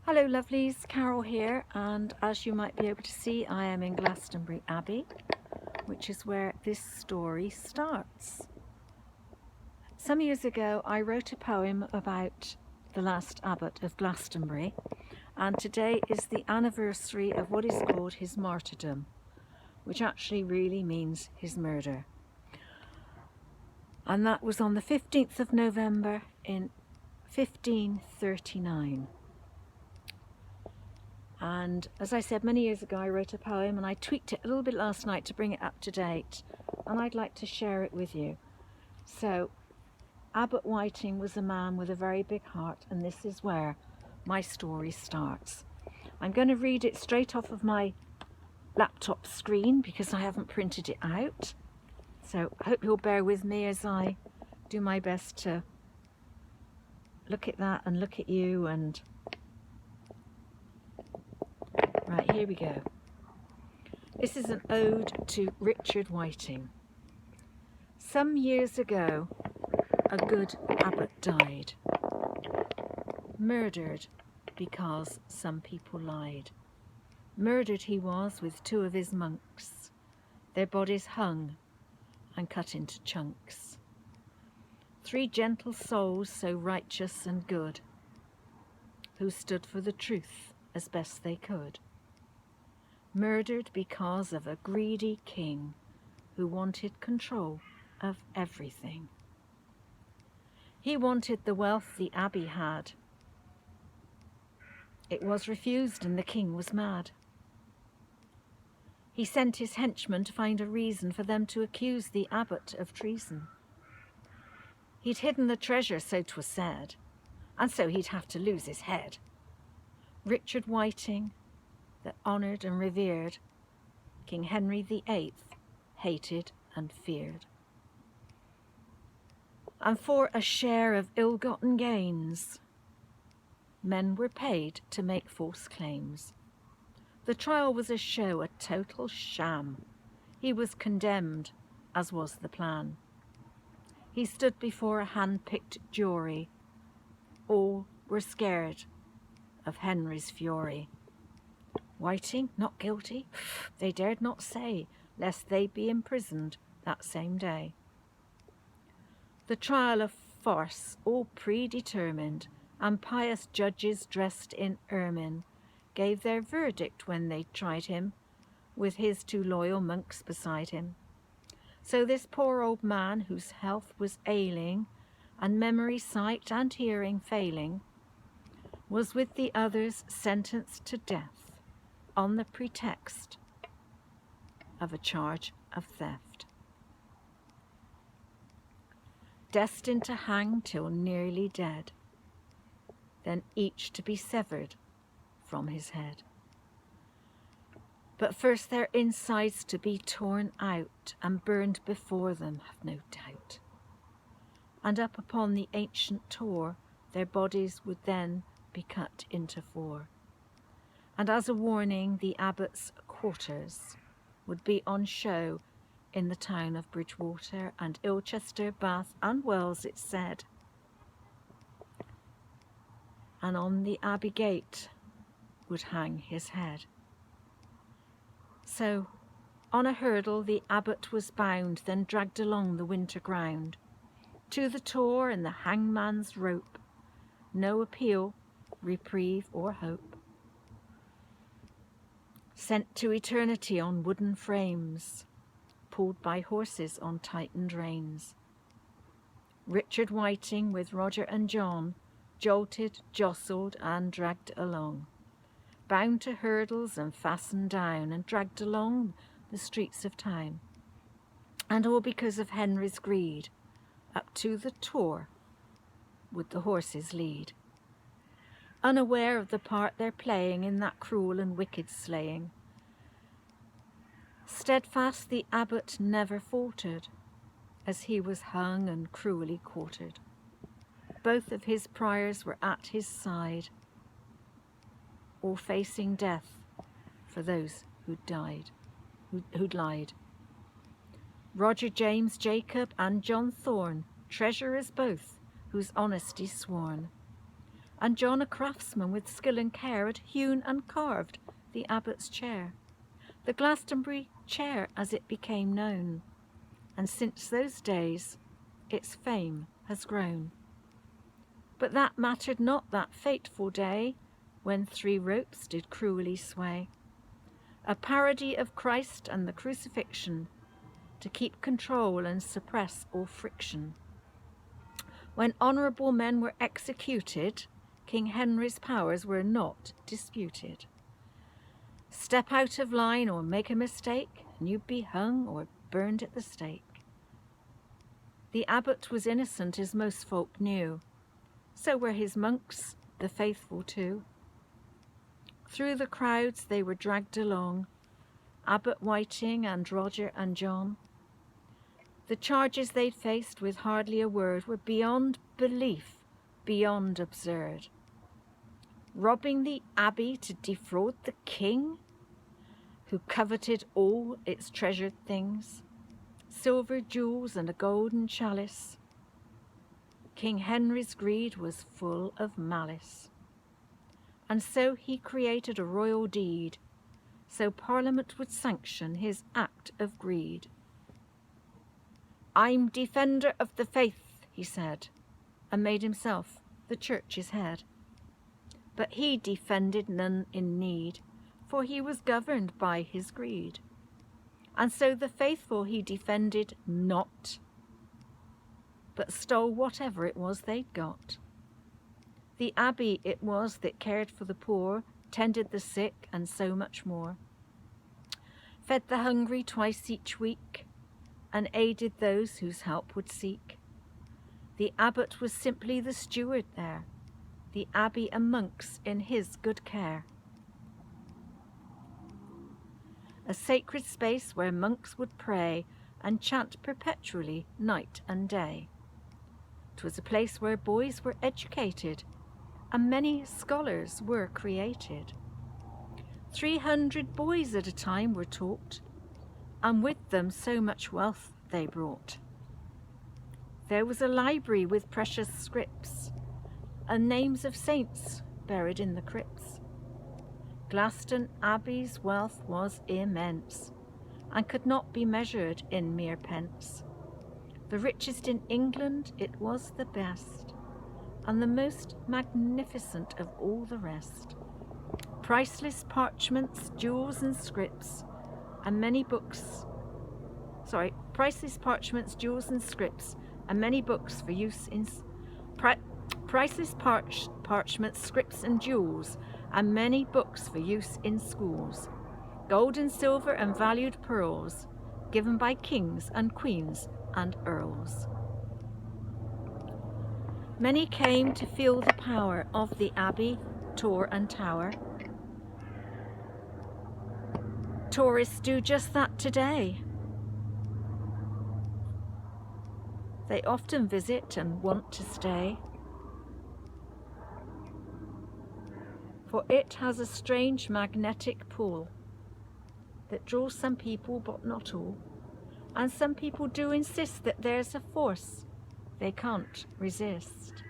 Hello lovelies, Carol here, and as you might be able to see, I am in Glastonbury Abbey, which is where this story starts. Some years ago I wrote a poem about the last Abbot of Glastonbury, and today is the anniversary of what is called his martyrdom, which actually really means his murder. And that was on the 15th of November in 1539. And as I said, many years ago I wrote a poem and I tweaked it a little bit last night to bring it up to date, and I'd like to share it with you. So, Abbot Whiting was a man with a very big heart, and this is where my story starts. I'm going to read it straight off of my laptop screen because I haven't printed it out. So I hope you'll bear with me as I do my best to look at that and look at you. And right, here we go. This is an ode to Richard Whiting. Some years ago, a good abbot died, murdered because some people lied. Murdered he was with two of his monks, their bodies hung and cut into chunks. Three gentle souls so righteous and good, who stood for the truth as best they could. Murdered because of a greedy king who wanted control of everything. He wanted the wealth the abbey had. It was refused and the king was mad. He sent his henchmen to find a reason for them to accuse the abbot of treason. He'd hidden the treasure, so 'twas said, and so he'd have to lose his head. Richard Whiting, that honoured and revered, King Henry VIII hated and feared. And for a share of ill-gotten gains, men were paid to make false claims. The trial was a show, a total sham. He was condemned, as was the plan. He stood before a hand-picked jury. All were scared of Henry's fury. Whiting not guilty? They dared not say, lest they be imprisoned that same day. The trial of farce, all predetermined, and pious judges dressed in ermine gave their verdict when they tried him, with his two loyal monks beside him. So this poor old man, whose health was ailing, and memory, sight, and hearing failing, was with the others sentenced to death on the pretext of a charge of theft. Destined to hang till nearly dead, then each to be severed from his head. But first their insides to be torn out and burned before them, have no doubt. And up upon the ancient tor their bodies would then be cut into four. And as a warning, the abbot's quarters would be on show in the town of Bridgewater and Ilchester, Bath and Wells, it's said. And on the abbey gate would hang his head. So on a hurdle the abbot was bound, then dragged along the winter ground, to the tor and the hangman's rope, no appeal, reprieve or hope. Sent to eternity on wooden frames, pulled by horses on tightened reins. Richard Whiting with Roger and John jolted, jostled and dragged along, bound to hurdles and fastened down and dragged along the streets of town. And all because of Henry's greed, up to the tor would the horses lead, unaware of the part they're playing in that cruel and wicked slaying. Steadfast the abbot never faltered, as he was hung and cruelly quartered. Both of his priors were at his side, all facing death for those who'd died, who'd lied. Roger, James, Jacob and John Thorne, treasurers both, whose honesty sworn. and John, a craftsman with skill and care, had hewn and carved the abbot's chair, the Glastonbury chair as it became known, and since those days its fame has grown. But that mattered not that fateful day, when 3 ropes did cruelly sway, a parody of Christ and the crucifixion, to keep control and suppress all friction. When honourable men were executed, King Henry's powers were not disputed. Step out of line or make a mistake, and you'd be hung or burned at the stake. The abbot was innocent, as most folk knew. So were his monks, the faithful too. Through the crowds they were dragged along, Abbot Whiting and Roger and John. The charges they'd faced with hardly a word were beyond belief, beyond absurd. Robbing the abbey to defraud the king, who coveted all its treasured things, silver jewels and a golden chalice. King Henry's greed was full of malice, and so he created a royal deed, so Parliament would sanction his act of greed. "I'm defender of the faith," he said, and made himself the church's head. But he defended none in need, for he was governed by his greed. And so the faithful he defended not, but stole whatever it was they'd got. The abbey it was that cared for the poor, tended the sick, and so much more. Fed the hungry twice each week, and aided those whose help would seek. The abbot was simply the steward there, the abbey and monks in his good care. A sacred space where monks would pray and chant perpetually night and day. 'Twas a place where boys were educated and many scholars were created. 300 boys at a time were taught, and with them so much wealth they brought. There was a library with precious scripts and names of saints buried in the crypts. Glaston Abbey's wealth was immense and could not be measured in mere pence. The richest in England, it was the best, and the most magnificent of all the rest. Priceless parchments, jewels and scripts, and many books. Priceless parchments, jewels and scripts, and many books for use in priceless parchments, scripts and jewels, and many books for use in schools. Gold and silver and valued pearls, given by kings and queens and earls. Many came to feel the power of the abbey, tor and tower. Tourists do just that today. They often visit and want to stay, for it has a strange magnetic pull that draws some people but not all, and some people do insist that there's a force they can't resist.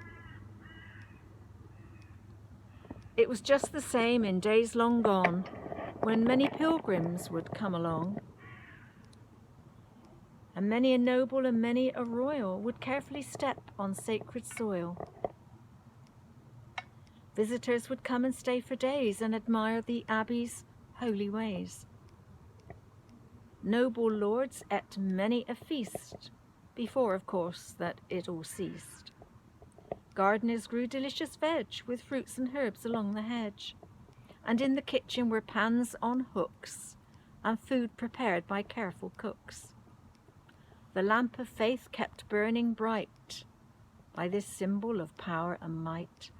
It was just the same in days long gone, when many pilgrims would come along, and many a noble and many a royal would carefully step on sacred soil. Visitors would come and stay for days and admire the abbey's holy ways. Noble lords ate many a feast, before, of course, that it all ceased. Gardeners grew delicious veg with fruits and herbs along the hedge, and in the kitchen were pans on hooks and food prepared by careful cooks. The lamp of faith kept burning bright by this symbol of power and might.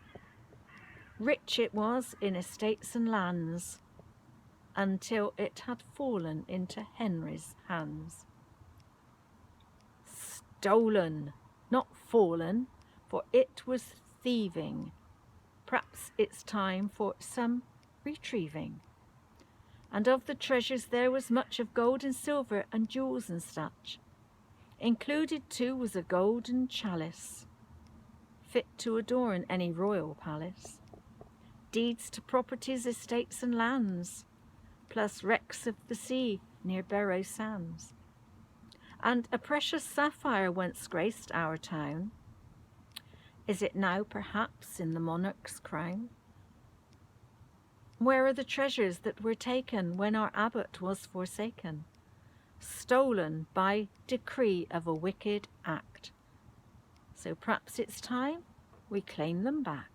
Rich it was in estates and lands, until it had fallen into Henry's hands. Stolen, not fallen, for it was thieving. Perhaps it's time for some retrieving. And of the treasures there was much of gold and silver and jewels and such. Included too was a golden chalice, fit to adorn any royal palace, deeds to properties, estates and lands, plus wrecks of the sea near Barrow sands. And a precious sapphire once graced our town. Is it now perhaps in the monarch's crown? Where are the treasures that were taken when our abbot was forsaken, stolen by decree of a wicked act? So perhaps it's time we claim them back.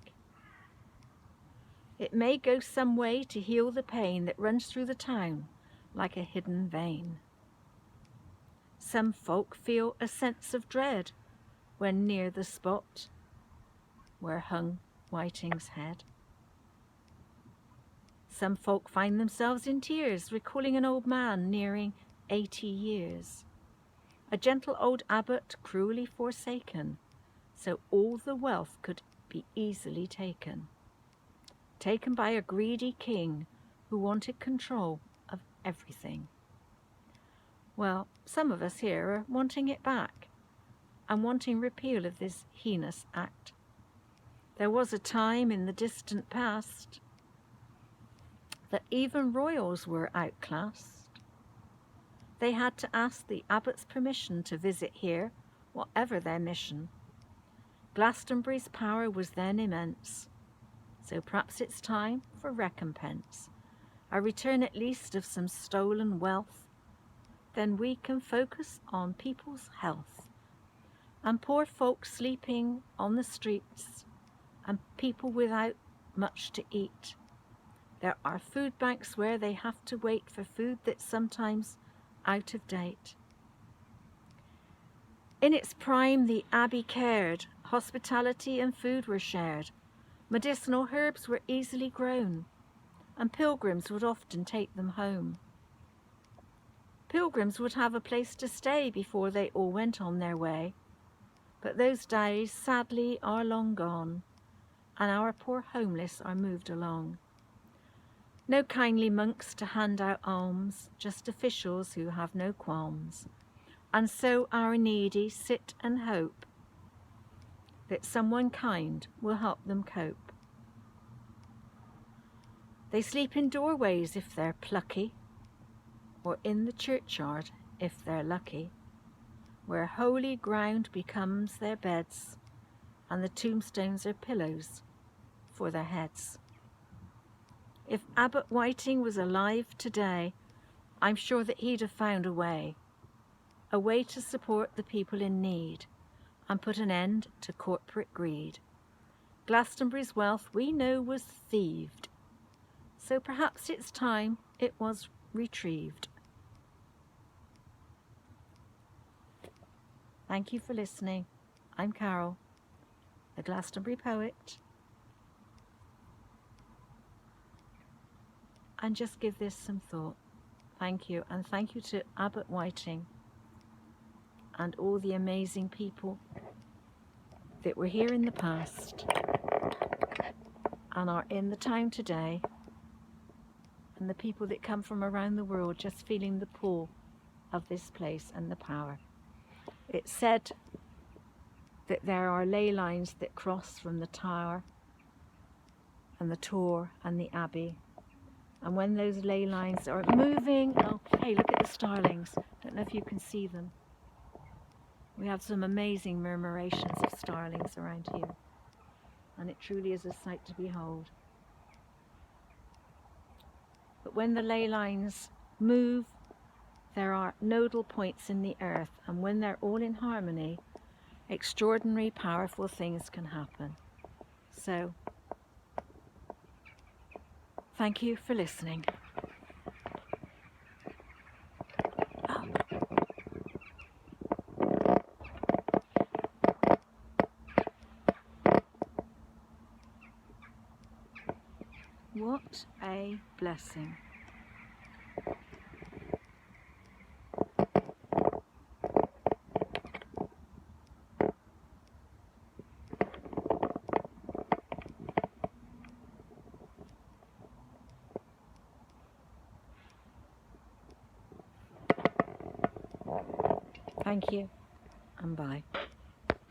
It may go some way to heal the pain that runs through the town like a hidden vein. Some folk feel a sense of dread when near the spot where hung Whiting's head. Some folk find themselves in tears, recalling an old man nearing 80 years, a gentle old abbot cruelly forsaken, so all the wealth could be easily taken by a greedy king who wanted control of everything. Well, some of us here are wanting it back and wanting repeal of this heinous act. There was a time in the distant past that even royals were outclassed. They had to ask the abbot's permission to visit here, whatever their mission. Glastonbury's power was then immense, so perhaps it's time for recompense, a return at least of some stolen wealth. Then we can focus on people's health, and poor folk sleeping on the streets, and people without much to eat. There are food banks where they have to wait for food that's sometimes out of date. In its prime, the abbey cared. Hospitality and food were shared. Medicinal herbs were easily grown, and pilgrims would often take them home. Pilgrims would have a place to stay before they all went on their way. But those days, sadly, are long gone, and our poor homeless are moved along. No kindly monks to hand out alms, just officials who have no qualms. And so our needy sit and hope that someone kind will help them cope. They sleep in doorways if they're plucky, or in the churchyard if they're lucky, where holy ground becomes their beds, and the tombstones are pillows for their heads. If Abbot Whiting was alive today, I'm sure that he'd have found a way to support the people in need and put an end to corporate greed. Glastonbury's wealth we know was thieved, so perhaps it's time it was retrieved. Thank you for listening. I'm Carol, the Glastonbury poet. And just give this some thought. Thank you, and thank you to Abbot Whiting and all the amazing people that were here in the past and are in the town today, and the people that come from around the world just feeling the pull of this place and the power. It's said that there are ley lines that cross from the tower and the Tor and the Abbey. And when those ley lines are moving, oh, hey, look at the starlings. Don't know if you can see them. We have some amazing murmurations of starlings around here. And it truly is a sight to behold. But when the ley lines move, there are nodal points in the earth. And when they're all in harmony, extraordinary, powerful things can happen. So, thank you for listening. Oh. What a blessing. Thank you, and bye.